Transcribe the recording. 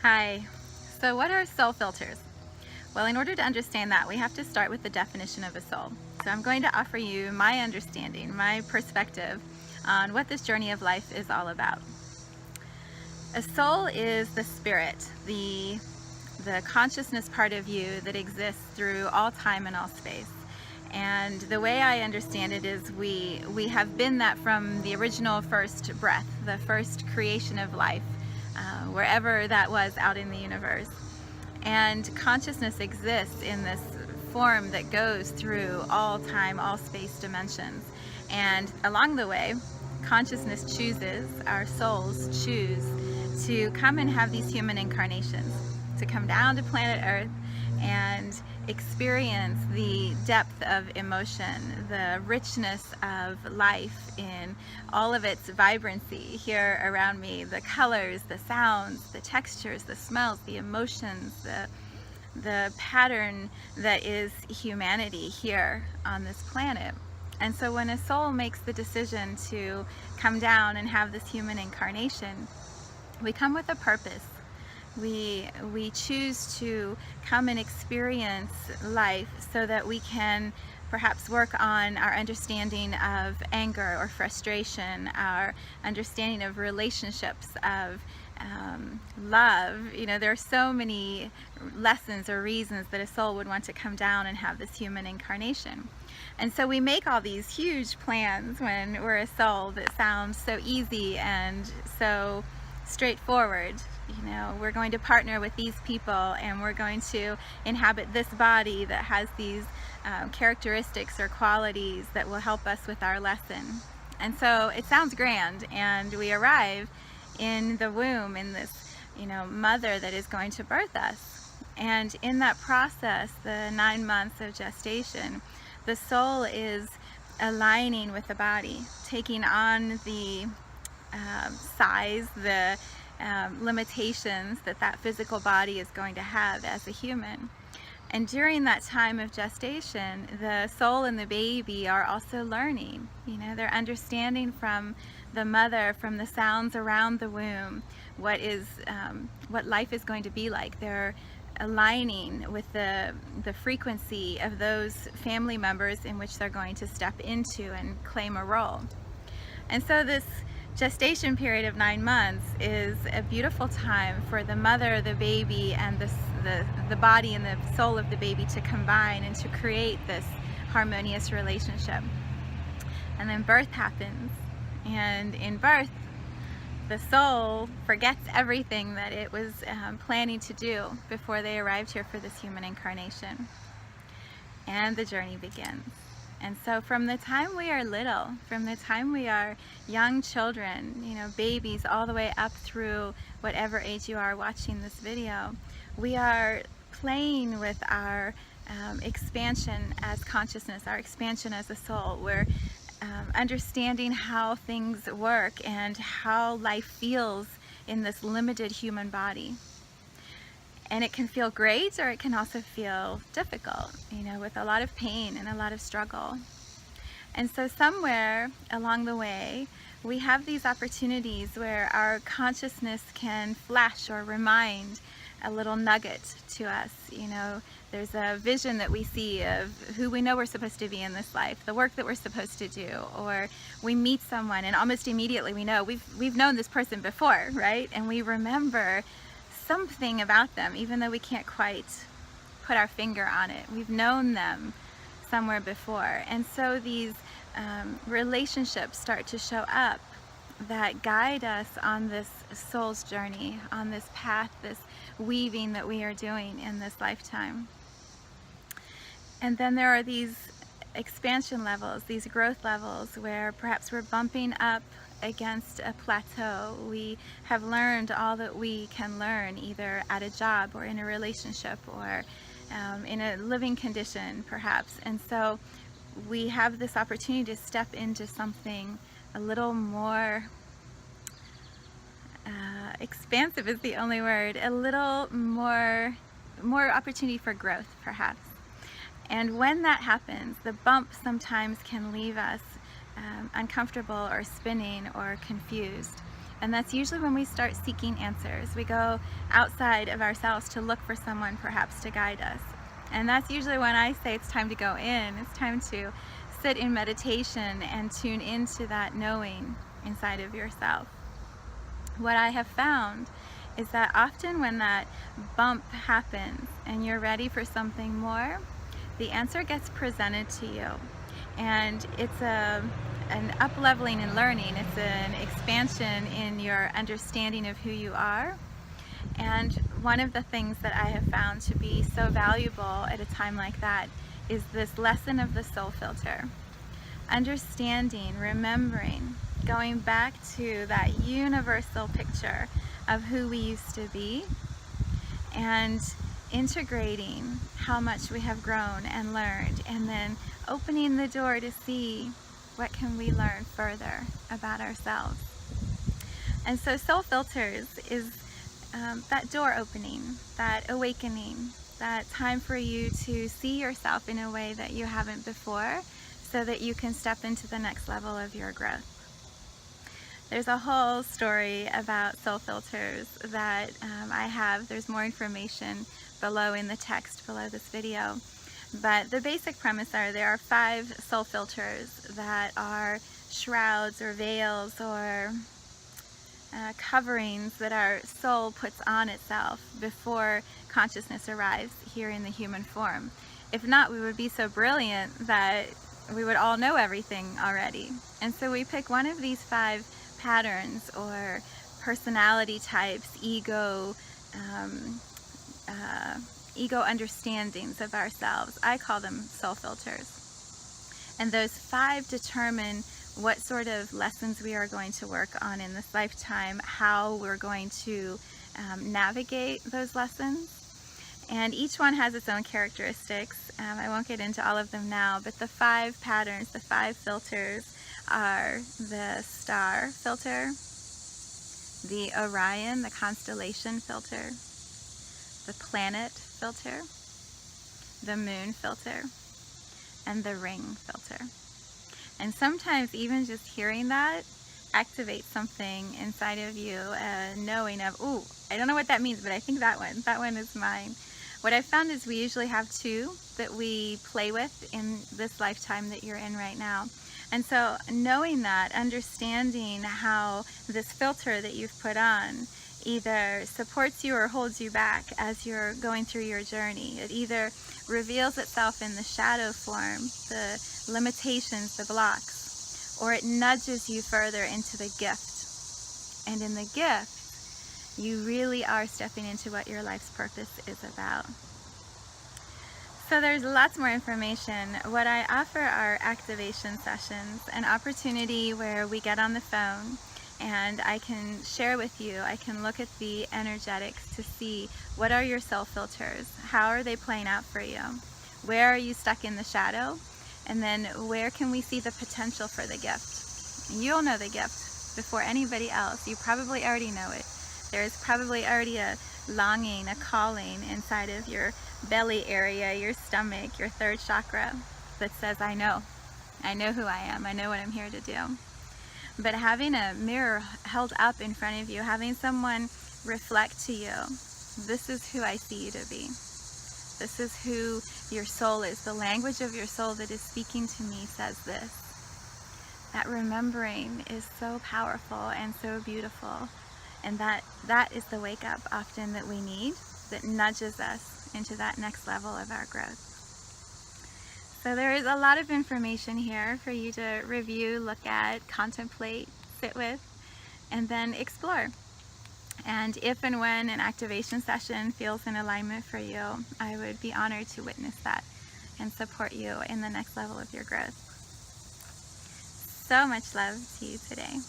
Hi. So what are soul filters? Well, in order to understand that, we have to start with the definition of a soul. So I'm going to offer you my understanding, my perspective on what this journey of life is all about. A soul is the spirit, the consciousness part of you that exists through all time and all space. And the way I understand it is we have been that from the original first breath, the first creation of life, wherever that was out in the universe. And consciousness exists in this form that goes through all time, all space dimensions. And along the way, consciousness chooses, our souls choose to come and have these human incarnations, to come down to planet Earth and experience the depth of emotion, the richness of life in all of its vibrancy here around me, the colors, the sounds, the textures, the smells, the emotions, the pattern that is humanity here on this planet. And so when a soul makes the decision to come down and have this human incarnation, we come with a purpose. We choose to come and experience life so that we can perhaps work on our understanding of anger or frustration, our understanding of relationships, of love. You know, there are so many lessons or reasons that a soul would want to come down and have this human incarnation. And so we make all these huge plans when we're a soul that sounds so easy and so straightforward. You know, we're going to partner with these people and we're going to inhabit this body that has these characteristics or qualities that will help us with our lesson. And so it sounds grand, and we arrive in the womb, in this, mother that is going to birth us. And in that process, the 9 months of gestation, the soul is aligning with the body, taking on the size, the limitations that physical body is going to have as a human. And during that time of gestation, the soul and the baby are also learning. They're understanding from the mother, from the sounds around the womb, what life is going to be like. They're aligning with the frequency of those family members in which they're going to step into and claim a role. And so this gestation period of 9 months is a beautiful time for the mother, the baby, and the body and the soul of the baby to combine and to create this harmonious relationship. And then birth happens, and in birth, the soul forgets everything that it was planning to do before they arrived here for this human incarnation. And the journey begins. And so from the time we are little, from the time we are young children, babies, all the way up through whatever age you are watching this video, we are playing with our expansion as consciousness, our expansion as a soul. We're understanding how things work and how life feels in this limited human body. And it can feel great, or it can also feel difficult, with a lot of pain and a lot of struggle. And so somewhere along the way, we have these opportunities where our consciousness can flash or remind a little nugget to us. There's a vision that we see of who we know we're supposed to be in this life, the work that we're supposed to do, or we meet someone and almost immediately we know we've known this person before, right? And we remember something about them, even though we can't quite put our finger on it. We've known them somewhere before. And so these relationships start to show up that guide us on this soul's journey, on this path, this weaving that we are doing in this lifetime. And then there are these expansion levels, these growth levels, where perhaps we're bumping up against a plateau. We have learned all that we can learn, either at a job or in a relationship or in a living condition perhaps. And so we have this opportunity to step into something a little more expansive is the only word, a little more opportunity for growth perhaps. And when that happens, the bump sometimes can leave us uncomfortable or spinning or confused. And that's usually when we start seeking answers. We go outside of ourselves to look for someone perhaps to guide us. And that's usually when I say it's time to go in. It's time to sit in meditation and tune into that knowing inside of yourself. What I have found is that often when that bump happens and you're ready for something more, the answer gets presented to you. And it's an up-leveling in learning. It's an expansion in your understanding of who you are. And one of the things that I have found to be so valuable at a time like that is this lesson of the soul filter. Understanding, remembering, going back to that universal picture of who we used to be, and integrating how much we have grown and learned, and then opening the door to see what can we learn further about ourselves. And so soul filters is that door opening, that awakening, that time for you to see yourself in a way that you haven't before, so that you can step into the next level of your growth. There's a whole story about soul filters that I have. There's more information below in the text below this video. But the basic premise are there are 5 soul filters that are shrouds or veils or coverings that our soul puts on itself before consciousness arrives here in the human form. If not, we would be so brilliant that we would all know everything already. And so we pick one of these 5 patterns or personality types, ego understandings of ourselves. I call them soul filters. And those 5 determine what sort of lessons we are going to work on in this lifetime, how we're going to navigate those lessons. And each one has its own characteristics. I won't get into all of them now, but the 5 patterns, the 5 filters are the star filter, the Orion, the constellation filter, the planet filter, the moon filter, and the ring filter. And sometimes even just hearing that activates something inside of you, knowing of, ooh, I don't know what that means, but I think that one is mine. What I've found is we usually have 2 that we play with in this lifetime that you're in right now. And so knowing that, understanding how this filter that you've put on either supports you or holds you back as you're going through your journey. It either reveals itself in the shadow form, the limitations, the blocks, or it nudges you further into the gift. And in the gift, you really are stepping into what your life's purpose is about. So there's lots more information. What I offer are activation sessions, an opportunity where we get on the phone and I can share with you, I can look at the energetics to see what are your soul filters, how are they playing out for you, where are you stuck in the shadow, and then where can we see the potential for the gift. You'll know the gift before anybody else. You probably already know it. There's probably already a longing, a calling inside of your belly area, your stomach, your 3rd chakra that says, I know who I am, I know what I'm here to do. But having a mirror held up in front of you, having someone reflect to you, this is who I see you to be. This is who your soul is. The language of your soul that is speaking to me says this. That remembering is so powerful and so beautiful. And that is the wake up often that we need, that nudges us into that next level of our growth. So there is a lot of information here for you to review, look at, contemplate, sit with, and then explore. And if and when an activation session feels in alignment for you, I would be honored to witness that and support you in the next level of your growth. So much love to you today.